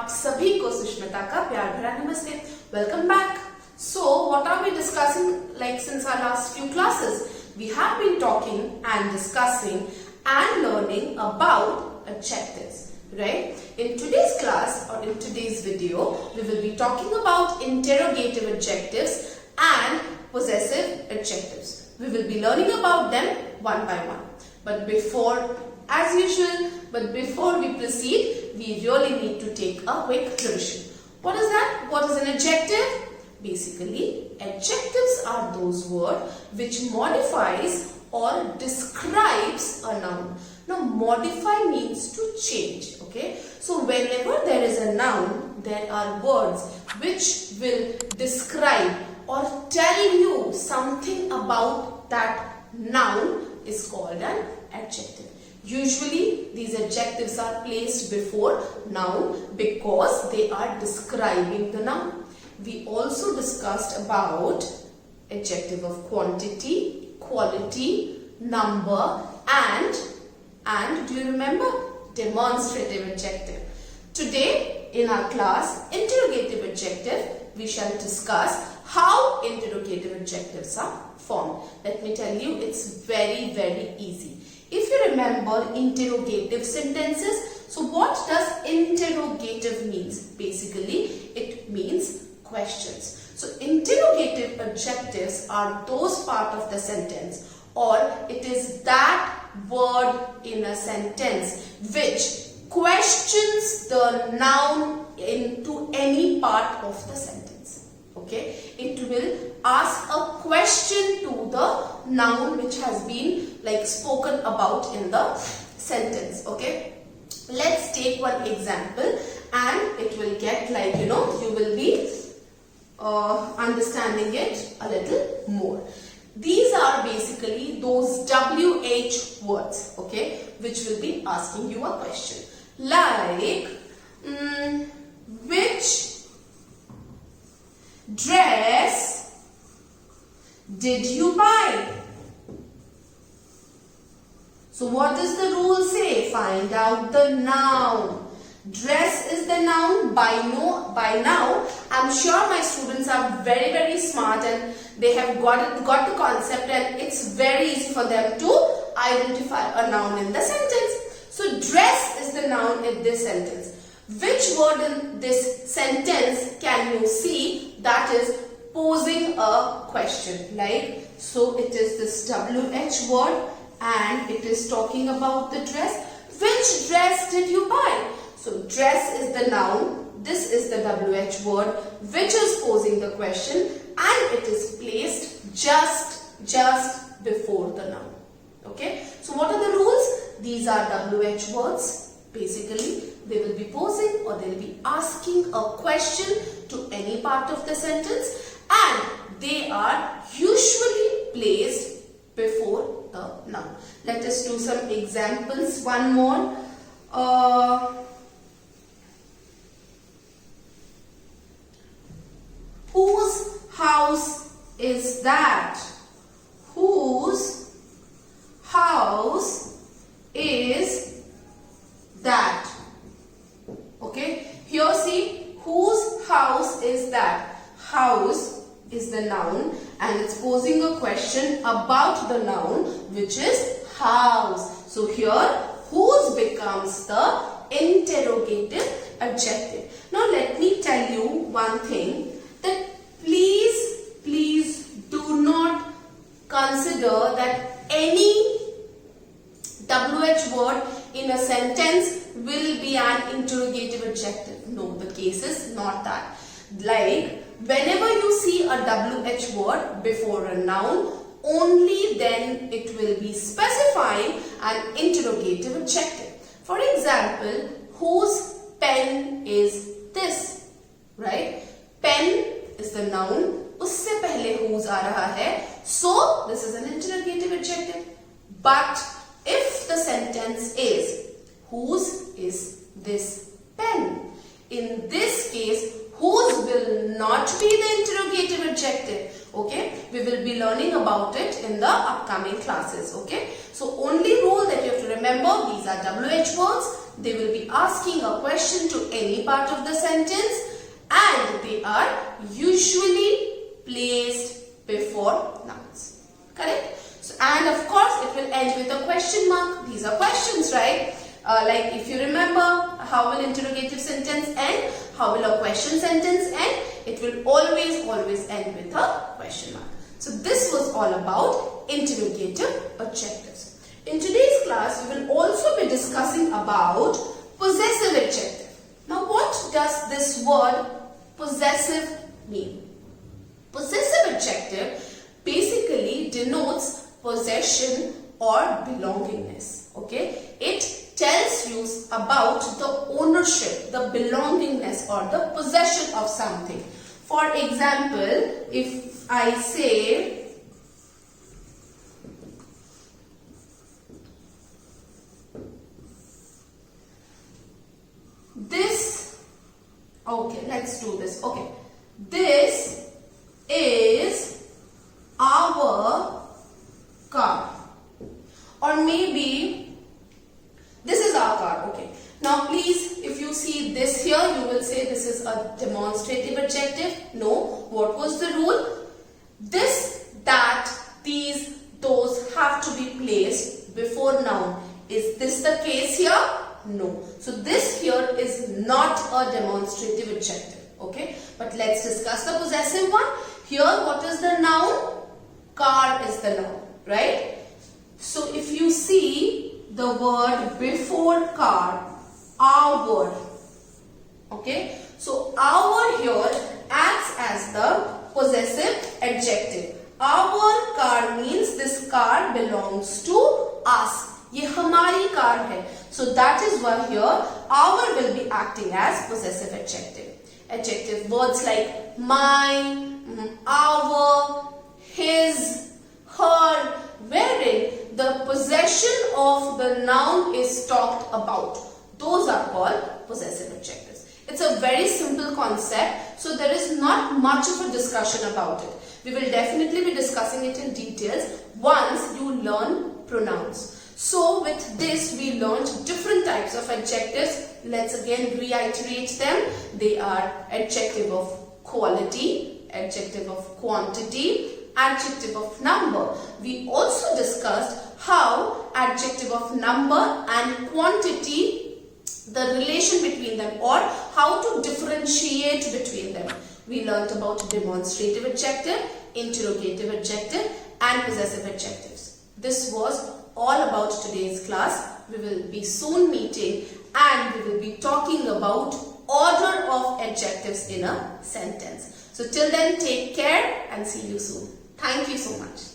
आप सभी को सुष्मिता का प्यार भरा नमस्ते. Welcome back. So what are we discussing like since our last few classes? We have been talking and discussing and learning about adjectives, right? In today's class or in today's video, we will be talking about interrogative adjectives and possessive adjectives. We will be learning about them one by one. But before we proceed, we really need to take a quick revision. What is that? What is an adjective? Basically, adjectives are those words which modifies or describes a noun. Now, modify means to change, okay? So, whenever there is a noun, there are words which will describe or tell you something about that noun is called an adjective. Usually, these adjectives are placed before noun because they are describing the noun. We also discussed about adjective of quantity, quality, number and do you remember? Demonstrative adjective. Today in our class, interrogative adjective, we shall discuss how interrogative adjectives are formed. Let me tell you, it's very easy. If you remember interrogative sentences, so what does interrogative means? Basically, it means questions. So, interrogative adjectives are those part of the sentence or it is that word in a sentence which questions the noun into any part of the sentence. Okay, it will ask a question to the noun which has been like spoken about in the sentence. Okay, let's take one example and it will get like you will be understanding it a little more. These are basically those WH words, okay, which will be asking you a question like which dress did you buy? So what does the rule say? Find out the noun. Dress is the noun. By now, I'm sure my students are very smart and they have got the concept and it's very easy for them to identify a noun in the sentence. So dress is the noun in this sentence. Which word in this sentence can you see that is posing a question? Like, so it is this WH word and it is talking about the dress. Which dress did you buy? So dress is the noun, this is the WH word which is posing the question and it is placed just before the noun. Okay, so what are the rules? These are WH words. Basically, they will be posing or they will be asking a question to any part of the sentence and they are usually placed before the noun. Let us do some examples. One more. Whose house is that? Whose house is that? Okay, here see, whose house is that? House is the noun and it's posing a question about the noun which is house. So here, whose becomes the interrogative adjective. Now let me tell you one thing. That please do not consider that any WH word in a sentence will be an interrogative adjective. No, the case is not that. Like, whenever you see a WH word before a noun, only then it will be specifying an interrogative adjective. For example, whose pen is this? Right? Pen is the noun. उससे पहले whose आ रहा है. So, this is an interrogative adjective. But if the sentence is whose is this pen? In this case, whose will not be the interrogative adjective. Okay, we will be learning about it in the upcoming classes. Okay, so only rule that you have to remember, these are WH words. they will be asking a question to any part of the sentence and they are usually placed before nouns. Correct? So, and of course it will end with a question mark. These are questions, right? Like if you remember, how will interrogative sentence end? How will a question sentence end? It will always end with a question mark. So this was all about interrogative adjectives. In today's class, we will also be discussing about possessive adjective. Now what does this word possessive mean? Possessive adjective basically denotes possession or belongingness. Okay? It tells you about the ownership, the belongingness or the possession of something. For example, if I say this, okay, let's do this. Okay, this is our car, or maybe this is our car. Okay. Now please, if you see this here, you will say this is a demonstrative adjective. No. What was the rule? This, that, these, those have to be placed before noun. Is this the case here? No. So this here is not a demonstrative adjective. Okay. But let's discuss the possessive one. Here, what is the noun? Car is the noun. Right? So if you see the word before car, our. Okay. So our here acts as the possessive adjective. Our car means this car belongs to us. ये हमारी car है. So that is why here our will be acting as possessive adjective. Adjective words like mine, our, his, her, wherein the possession of the noun is talked about. Those are called possessive adjectives. It's a very simple concept, so there is not much of a discussion about it. We will definitely be discussing it in details once you learn pronouns. So with this we learned different types of adjectives. Let's again reiterate them. They are adjective of quality, adjective of quantity, adjective of number. We also discussed how adjective of number and quantity, the relation between them or how to differentiate between them. We learnt about demonstrative adjective, interrogative adjective and possessive adjectives. This was all about today's class. We will be soon meeting and we will be talking about order of adjectives in a sentence. So till then, take care and see you soon. Thank you so much.